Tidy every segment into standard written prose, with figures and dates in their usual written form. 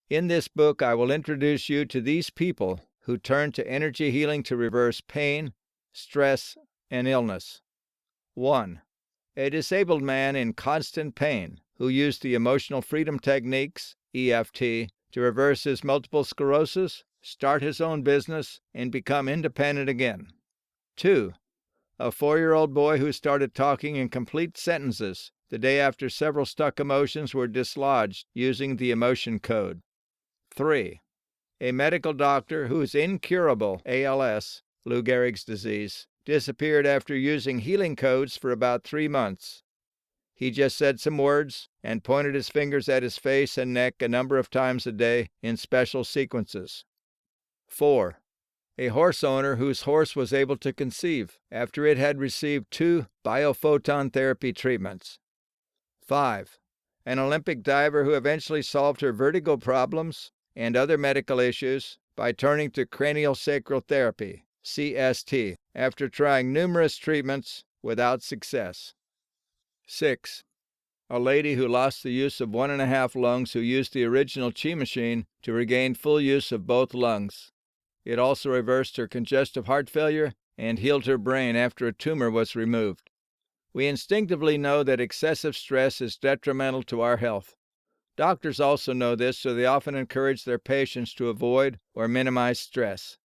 In this book, I will introduce you to these people who turn to energy healing to reverse pain, stress, and illness. 1. A disabled man in constant pain who used the emotional freedom techniques, EFT, to reverse his multiple sclerosis, start his own business, and become independent again. 2. A 4-year-old boy who started talking in complete sentences the day after several stuck emotions were dislodged using the emotion code. 3. A medical doctor whose incurable ALS, Lou Gehrig's disease, disappeared after using healing codes for about 3 months. He just said some words and pointed his fingers at his face and neck a number of times a day in special sequences. 4. A horse owner whose horse was able to conceive after it had received 2 biophoton therapy treatments. 5. An Olympic diver who eventually solved her vertigo problems and other medical issues by turning to craniosacral therapy, CST, after trying numerous treatments without success. 6. A lady who lost the use of 1½ lungs who used the original Chi machine to regain full use of both lungs. It also reversed her congestive heart failure and healed her brain after a tumor was removed. We instinctively know that excessive stress is detrimental to our health. Doctors also know this, so they often encourage their patients to avoid or minimize stress.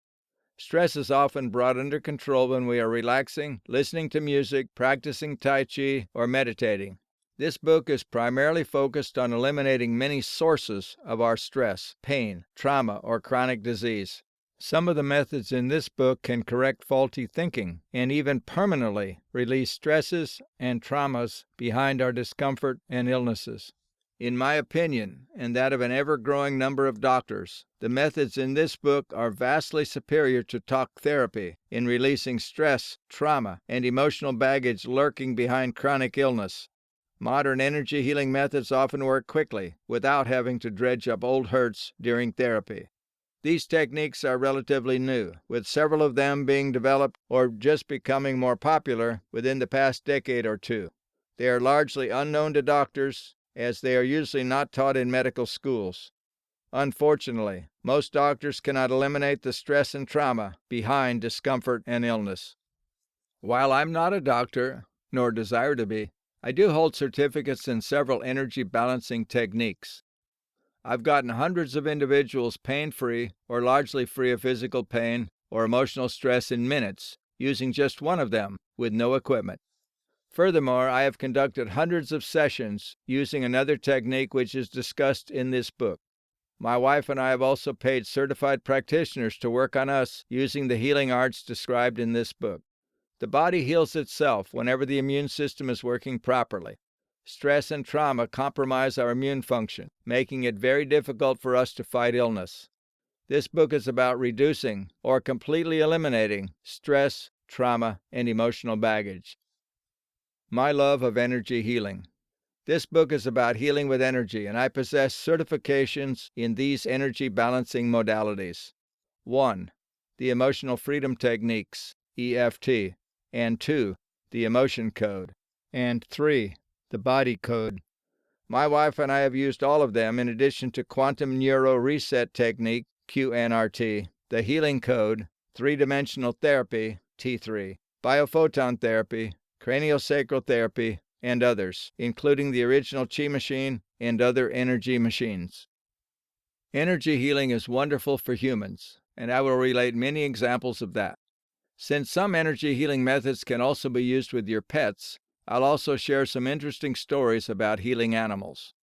Stress is often brought under control when we are relaxing, listening to music, practicing Tai Chi, or meditating. This book is primarily focused on eliminating many sources of our stress, pain, trauma, or chronic disease. Some of the methods in this book can correct faulty thinking and even permanently release stresses and traumas behind our discomfort and illnesses. In my opinion, and that of an ever-growing number of doctors, the methods in this book are vastly superior to talk therapy in releasing stress, trauma, and emotional baggage lurking behind chronic illness. Modern energy healing methods often work quickly without having to dredge up old hurts during therapy. These techniques are relatively new, with several of them being developed or just becoming more popular within the past decade or two. They are largely unknown to doctors, as they are usually not taught in medical schools. Unfortunately, most doctors cannot eliminate the stress and trauma behind discomfort and illness. While I'm not a doctor, nor desire to be, I do hold certificates in several energy balancing techniques. I've gotten hundreds of individuals pain-free or largely free of physical pain or emotional stress in minutes using just one of them with no equipment. Furthermore, I have conducted hundreds of sessions using another technique which is discussed in this book. My wife and I have also paid certified practitioners to work on us using the healing arts described in this book. The body heals itself whenever the immune system is working properly. Stress and trauma compromise our immune function, making it very difficult for us to fight illness. This book is about reducing or completely eliminating stress, trauma, and emotional baggage. My love of energy healing. This book is about healing with energy, and I possess certifications in these energy balancing modalities. 1. The Emotional Freedom Techniques, EFT, and 2. The Emotion Code, and 3. The Body Code. My wife and I have used all of them in addition to Quantum Neuro Reset Technique, QNRT, the Healing Code, Three-Dimensional Therapy, T3, Biophoton Therapy, Craniosacral Therapy, and others, including the original Chi machine and other energy machines. Energy healing is wonderful for humans, and I will relate many examples of that. Since some energy healing methods can also be used with your pets, I'll also share some interesting stories about healing animals.